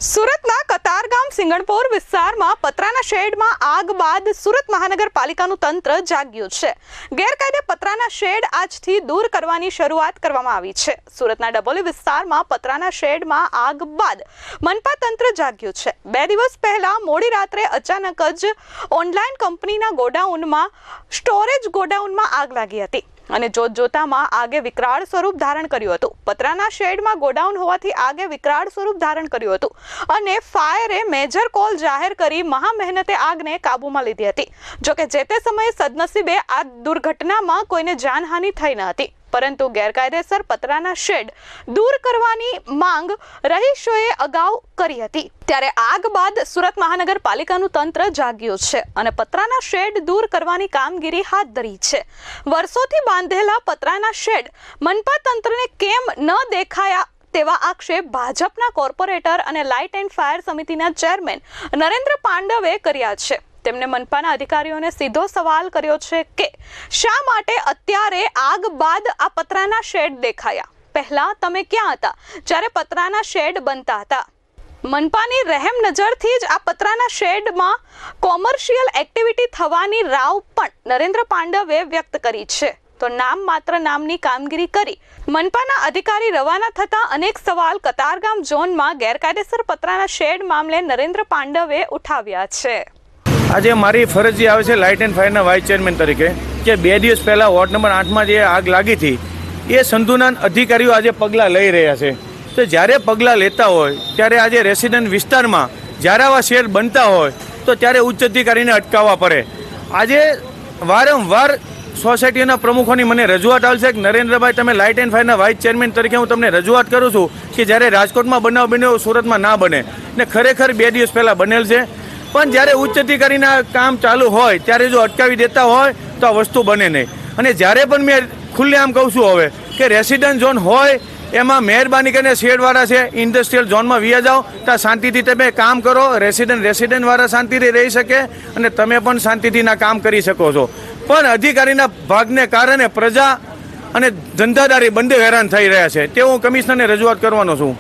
સુરતના કતારગામ સિંગણપોર વિસ્તારમાં પતરાના શેડમાં આગ બાદ સુરત મહાનગરપાલિકાનું તંત્ર જાગ્યું છે। ગેરકાયદે પતરાના શેડ આજથી દૂર કરવાની શરૂઆત કરવામાં આવી છે। સુરતના ડબોલી વિસ્તારમાં પતરાના શેડમાં આગ બાદ મનપા તંત્ર જાગ્યું છે। 2 દિવસ પહેલા મોડી રાત્રે અચાનક જ ઓનલાઈન કંપનીના ગોડાઉનમાં સ્ટોરેજ ગોડાઉનમાં આગ લાગી હતી અને જોતજોતામાં આગે વિકરાળ સ્વરૂપ ધારણ કર્યું હતું। પતરાના શેડમાં ગોડાઉન હોવાથી આગે વિકરાળ સ્વરૂપ ધારણ કર્યું હતું અને ફાયરે મેજર કોલ જાહેર કરી મહા મહેનતે આગને કાબૂમાં લીધી હતી। જો કે જે તે સમયે સદનસીબે આ દુર્ઘટનામાં કોઈને જાનહાનિ થઈ ન હતી, પરંતુ ગેરકાયદેસર પતરાના શેડ દૂર કરવાની માંગ રહીશોએ અગાઉ કરી હતી। ત્યારે આગ બાદ સુરત મહાનગરપાલિકાનું તંત્ર જાગ્યું છે અને પતરાના શેડ દૂર કરવાની કામગીરી હાથ ધરી છે। વર્ષોથી બાંધેલા પતરાના શેડ મનપા તંત્રને કેમ ન દેખાયા તેવા આક્ષેપ ભાજપના કોર્પોરેટર અને લાઇટ એન્ડ ફાયર સમિતિના ચેરમેન નરેન્દ્ર પાંડવે કર્યા છે। તેમણે મનપાના અધિકારીઓને સીધો સવાલ કર્યો છે કે શા માટે અત્યારે આગ બાદ આ પતરાના શેડ દેખાયા? પહેલા તમે ક્યાં હતા જ્યારે પતરાના શેડ બનતા હતા? મનપાની રહેમ નજરથી જ આ પતરાના શેડમાં કોમર્શિયલ એક્ટિવિટી થવાની રાવ પણ નરેન્દ્ર પાંડવે વ્યક્ત કરી છે। તો નામ માત્ર નામની કામગીરી કરી મનપાના અધિકારી રવાના થતા અનેક સવાલ કતારગામ ઝોનમાં ગેરકાયદેસર પતરાના શેડ મામલે નરેન્દ્ર પાંડવે ઉઠાવ્યા છે। આજે મારી ફરજ આવે છે લાઇટ એન્ડ ફાયરના વાઇસ ચેરમેન તરીકે કે 2 દિવસ પહેલાં વોર્ડ નંબર 8માં જે આગ લાગી હતી એ સંતુલન અધિકારીઓ આજે પગલાં લઈ રહ્યા છે। તો જ્યારે પગલાં લેતા હોય ત્યારે આજે રેસિડન્ટ વિસ્તારમાં જ્યારે આવા શેડ બનતા હોય તો ત્યારે ઉચ્ચ અધિકારીને અટકાવવા પડે। આજે વારંવાર સોસાયટીના પ્રમુખોની મને રજૂઆત આવે છે કે નરેન્દ્રભાઈ, તમે લાઇટ એન્ડ ફાયરના વાઇસ ચેરમેન તરીકે હું તમને રજૂઆત કરું છું કે જ્યારે રાજકોટમાં બનાવ બન્યો સુરતમાં ના બને ને ખરેખર 2 દિવસ પહેલાં બનેલ છે, પણ જ્યારે ઉચ્ચ અધિકારીના કામ ચાલુ હોય ત્યારે જો અટકાવી દેતા હોય તો આ વસ્તુ બને નહીં। અને જ્યારે પણ મેં ખુલ્લેઆમ કહું છું હવે કે રેસિડન્ટ ઝોન હોય એમાં મહેરબાની કરીને શેડવાળા છે ઇન્ડસ્ટ્રીયલ ઝોનમાં વ્યા જાઓ, ત્યાં શાંતિથી તમે કામ કરો, રેસિડન્ટવાળા શાંતિથી રહી શકે અને તમે પણ શાંતિથીના કામ કરી શકો છો। પણ અધિકારીના ભાગને કારણે પ્રજા અને ધંધાદારી બંને હેરાન થઈ રહ્યા છે, તે હું કમિશનરને રજૂઆત કરવાનો છું।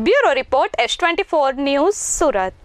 Bureau report S24 news Surat.